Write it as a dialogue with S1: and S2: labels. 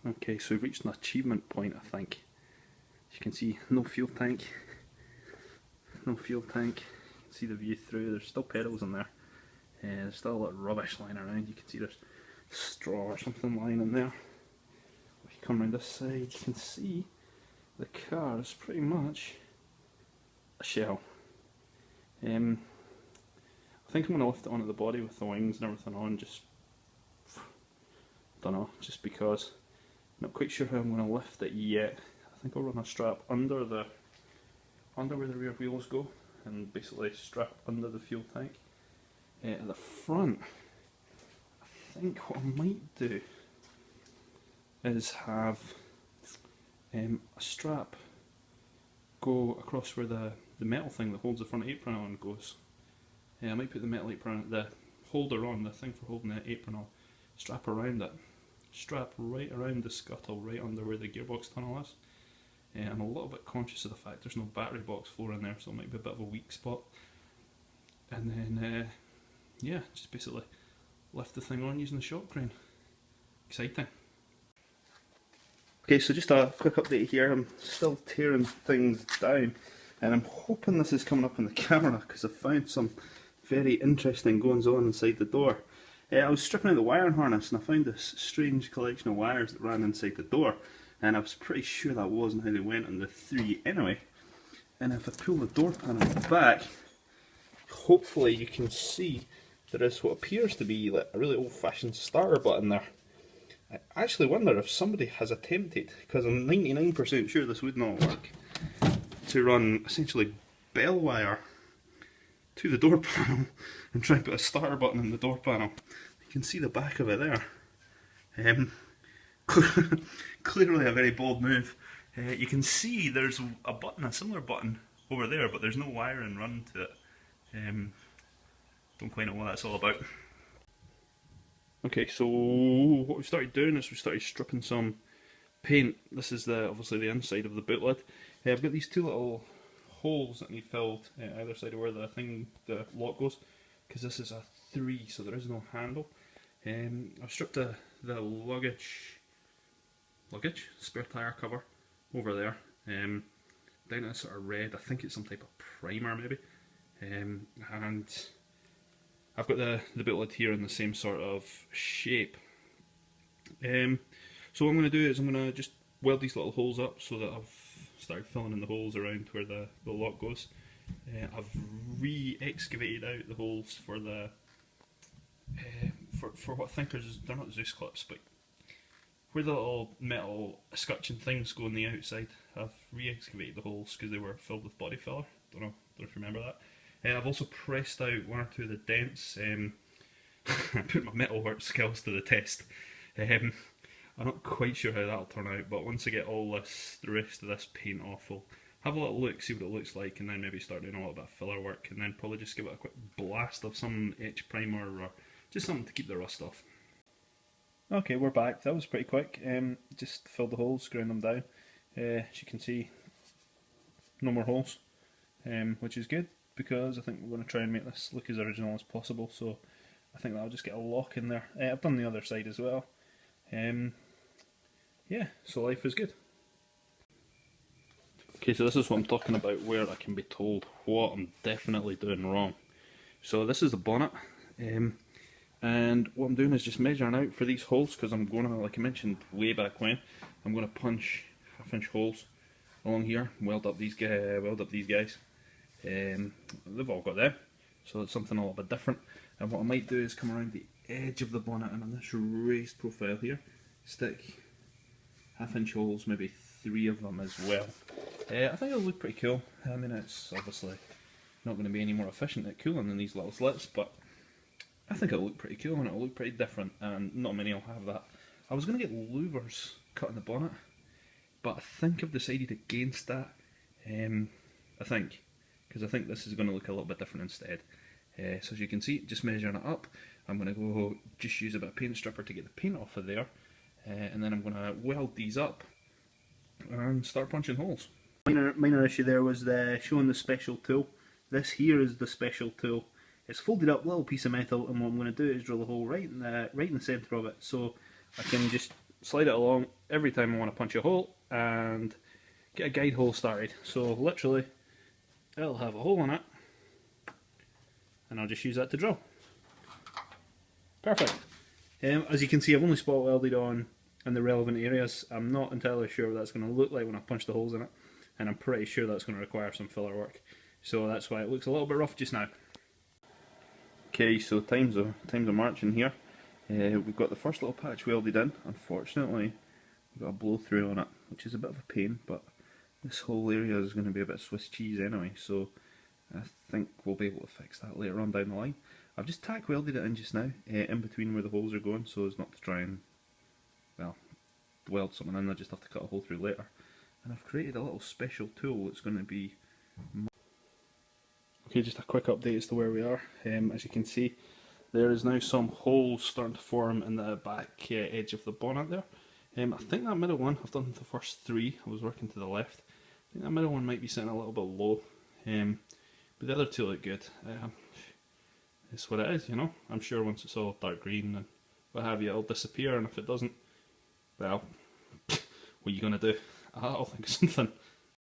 S1: Okay, so we've reached an achievement point, I think. As you can see, no fuel tank. No fuel tank. You can see the view through. There's still pedals in there. There's still a lot of rubbish lying around. You can see there's straw or something lying in there. If you come around this side, you can see the car is pretty much a shell. I think I'm going to lift it onto the body with the wings and everything on, just, don't know, just because. Not quite sure how I'm going to lift it yet. I think I'll run a strap under where the rear wheels go, and basically strap under the fuel tank. At the front, I think what I might do is have a strap go across where the metal thing that holds the front apron on goes. I might put the metal apron, the holder on, the thing for holding the apron on, strap around it. Strap right around the scuttle, right under where the gearbox tunnel is. I'm a little bit conscious of the fact there's no battery box floor in there, so it might be a bit of a weak spot. And then, yeah, just basically lift the thing on using the shop crane. Exciting. Okay, so just a quick update here. I'm still tearing things down, and I'm hoping this is coming up on the camera because I've found some very interesting goings on inside the door. I was stripping out the wiring harness and I found this strange collection of wires that ran inside the door, and I was pretty sure that wasn't how they went on the 3 anyway. And if I pull the door panel back, hopefully you can see there is what appears to be like a really old-fashioned starter button there. I actually wonder if somebody has attempted, because I'm 99% sure this would not work, to run essentially bell wire to the door panel and try and put a starter button in the door panel. You can see the back of it there. Clearly a very bold move. You can see there's a button, a similar button over there, but there's no wiring run to it. Don't quite know what that's all about. Okay, so what we started doing is we started stripping some paint. This is obviously the inside of the boot lid. I've got these two little holes that need filled either side of where the lock goes, because this is a 3, so there is no handle. I've stripped the luggage spare tyre cover over there, down in a sort of red. I think it's some type of primer maybe, and I've got the boot lid here in the same sort of shape. So what I'm going to do is I'm going to just weld these little holes up so that I've started filling in the holes around where the lock goes. I've re-excavated out the holes for the for what I think they're not Zeus clips, but where the little metal escutcheon things go on the outside. I've re-excavated the holes because they were filled with body filler. Don't know if you remember that. I've also pressed out 1 or 2 of the dents. I put my metalwork skills to the test. I'm not quite sure how that'll turn out, but once I get the rest of this paint off, I'll have a little look, see what it looks like, and then maybe start doing a little bit of filler work, and then probably just give it a quick blast of some etch primer or just something to keep the rust off. Okay, we're back. That was pretty quick. Just filled the holes, ground them down. As you can see, no more holes, which is good because I think we're going to try and make this look as original as possible. So I think that'll just get a lock in there. I've done the other side as well. Yeah, so life is good. Okay, so this is what I'm talking about, where I can be told what I'm definitely doing wrong. So this is the bonnet, and what I'm doing is just measuring out for these holes, because I'm going to, like I mentioned way back when, I'm going to punch 1/2 inch holes along here, weld up these guys. They've all got them, so it's something a little bit different. And what I might do is come around the edge of the bonnet and on this raised profile here, stick 1/2 inch holes, maybe 3 of them as well. I think it'll look pretty cool. I mean, it's obviously not going to be any more efficient at cooling than these little slits, but I think it'll look pretty cool and it'll look pretty different, and not many will have that. I was going to get louvers cut in the bonnet, but I think I've decided against that. I think, because I think this is going to look a little bit different instead. So as you can see, just measuring it up, I'm going to go just use a bit of paint stripper to get the paint off of there, and then I'm going to weld these up and start punching holes. Minor issue there was showing the special tool. This here is the special tool. It's folded up little piece of metal, and what I'm going to do is drill a hole right in the centre of it, so I can just slide it along every time I want to punch a hole and get a guide hole started. So literally, it'll have a hole in it, and I'll just use that to drill. Perfect. As you can see, I've only spot welded on in the relevant areas. I'm not entirely sure what that's going to look like when I punch the holes in it, and I'm pretty sure that's going to require some filler work. So that's why it looks a little bit rough just now. Okay, so times are marching here. We've got the first little patch welded in. Unfortunately, we've got a blow through on it, which is a bit of a pain, but this whole area is going to be a bit Swiss cheese anyway, so I think we'll be able to fix that later on down the line. I've just tack welded it in just now, in between where the holes are going, so as not to try and, well, weld something in. I just have to cut a hole through later. And I've created a little special tool that's going to be... Okay, just a quick update as to where we are. As you can see, there is now some holes starting to form in the back edge of the bonnet there. I think that middle one, I've done the first three, I was working to the left. I think that middle one might be sitting a little bit low, but the other two look good. It's what it is, you know. I'm sure once it's all dark green and what have you, it'll disappear, and if it doesn't, well, what are you going to do? I'll think of something.